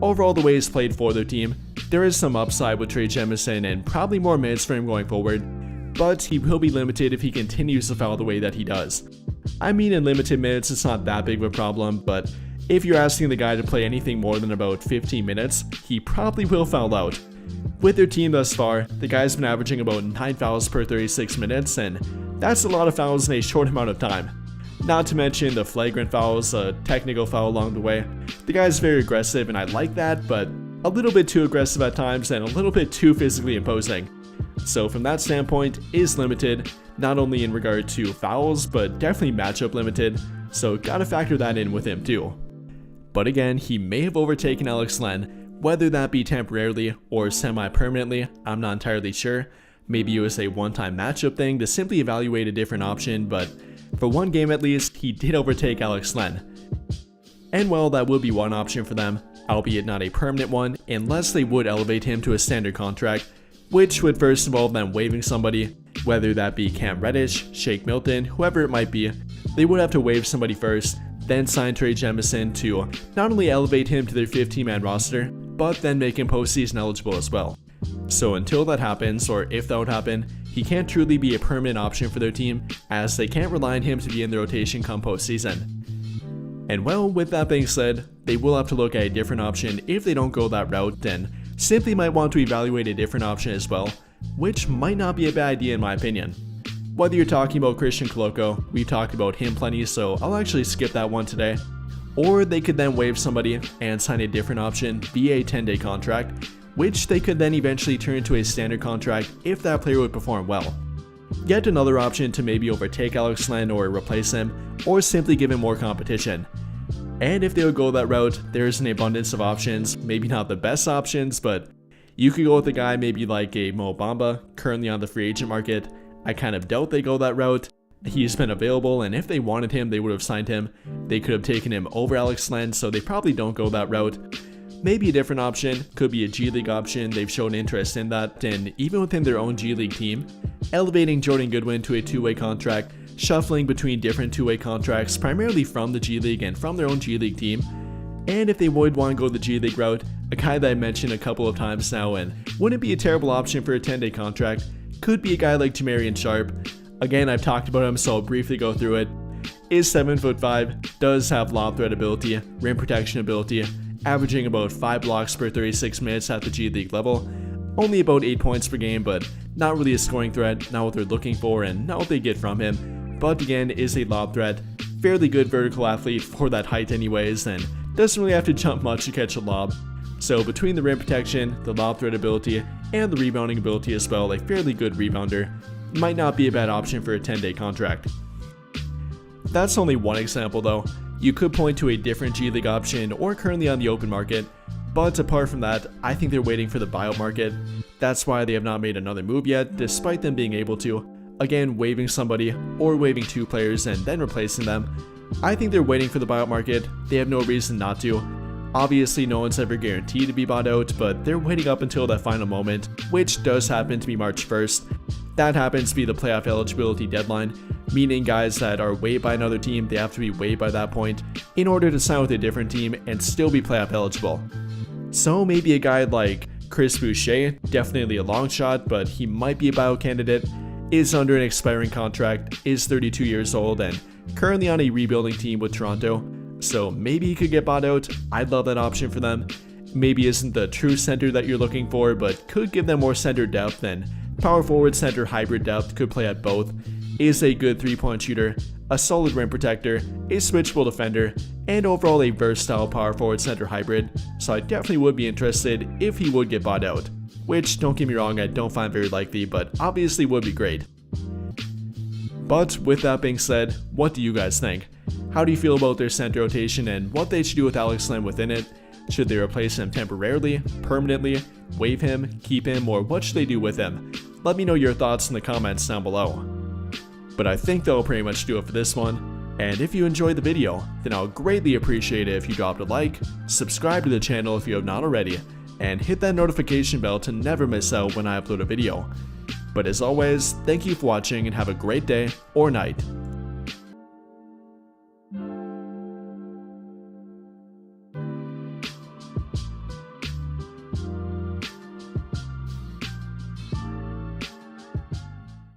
overall the way he's played for their team, there is some upside with Trey Jemison and probably more minutes for him going forward, but he will be limited if he continues to foul the way that he does. I mean, in limited minutes it's not that big of a problem, but if you're asking the guy to play anything more than about 15 minutes, he probably will foul out. With their team thus far, the guy's been averaging about 9 fouls per 36 minutes, and that's a lot of fouls in a short amount of time. Not to mention the flagrant fouls, a technical foul along the way. The guy's very aggressive and I like that, but a little bit too aggressive at times and a little bit too physically imposing. So from that standpoint, is limited, not only in regard to fouls, but definitely matchup limited, so gotta factor that in with him too. But again, he may have overtaken Alex Len, whether that be temporarily or semi-permanently, I'm not entirely sure. Maybe it was a one-time matchup thing to simply evaluate a different option, but for one game at least, he did overtake Alex Len. And well, that would be one option for them, albeit not a permanent one, unless they would elevate him to a standard contract, which would first involve them waiving somebody, whether that be Cam Reddish, Shake Milton, whoever it might be. They would have to waive somebody first, then sign Trey Jemison to not only elevate him to their 15-man roster, but then make him postseason eligible as well. So until that happens, or if that would happen, he can't truly be a permanent option for their team, as they can't rely on him to be in the rotation come postseason. And well, with that being said, they will have to look at a different option if they don't go that route, then simply might want to evaluate a different option as well, which might not be a bad idea in my opinion. Whether you're talking about Christian Koloko, we've talked about him plenty, so I'll actually skip that one today. Or they could then waive somebody and sign a different option via a 10-day contract, which they could then eventually turn into a standard contract if that player would perform well. Yet another option to maybe overtake Alex Len or replace him, or simply give him more competition. And if they would go that route, there's an abundance of options, maybe not the best options, but you could go with a guy maybe like a Mo Bamba, currently on the free agent market. I kind of doubt they go that route. He's been available, and if they wanted him, they would have signed him. They could have taken him over Alex Len, so they probably don't go that route. Maybe a different option, could be a G League option, they've shown interest in that, and even within their own G League team, elevating Jordan Goodwin to a two-way contract, shuffling between different two-way contracts, primarily from the G League and from their own G League team. And if they would want to go the G League route, a guy that I mentioned a couple of times now and wouldn't be a terrible option for a 10-day contract, could be a guy like Jamarian Sharp. Again, I've talked about him, so I'll briefly go through it. Is 7'5", does have lob threat ability, rim protection ability, averaging about 5 blocks per 36 minutes at the G League level, only about 8 points per game, but not really a scoring threat, not what they're looking for and not what they get from him, but again is a lob threat, fairly good vertical athlete for that height anyways, and doesn't really have to jump much to catch a lob. So between the rim protection, the lob threat ability, and the rebounding ability as well, a fairly good rebounder, might not be a bad option for a 10-day contract. That's only one example though. You could point to a different G League option or currently on the open market, but apart from that, I think they're waiting for the buyout market. That's why they have not made another move yet, despite them being able to. Again, waiving somebody or waiving two players and then replacing them. I think they're waiting for the buyout market. They have no reason not to. Obviously, no one's ever guaranteed to be bought out, but they're waiting up until that final moment, which does happen to be March 1st. That happens to be the playoff eligibility deadline, meaning guys that are waived by another team, they have to be waived by that point in order to sign with a different team and still be playoff eligible. So maybe a guy like Chris Boucher, definitely a long shot, but he might be a buyout candidate, is under an expiring contract, is 32 years old, and currently on a rebuilding team with Toronto. So maybe he could get bought out. I'd love that option for them. Maybe isn't the true center that you're looking for, but could give them more center depth, and power forward center hybrid depth, could play at both. Is a good 3-point shooter, a solid rim protector, a switchable defender, and overall a versatile power forward center hybrid, so I definitely would be interested if he would get bought out. Which, don't get me wrong, I don't find very likely, but obviously would be great. But with that being said, what do you guys think? How do you feel about their center rotation and what they should do with Alex Len within it? Should they replace him temporarily, permanently, waive him, keep him, or what should they do with him? Let me know your thoughts in the comments down below. But I think that'll pretty much do it for this one, and if you enjoyed the video, then I'll greatly appreciate it if you dropped a like, subscribe to the channel if you have not already, and hit that notification bell to never miss out when I upload a video. But as always, thank you for watching and have a great day or night.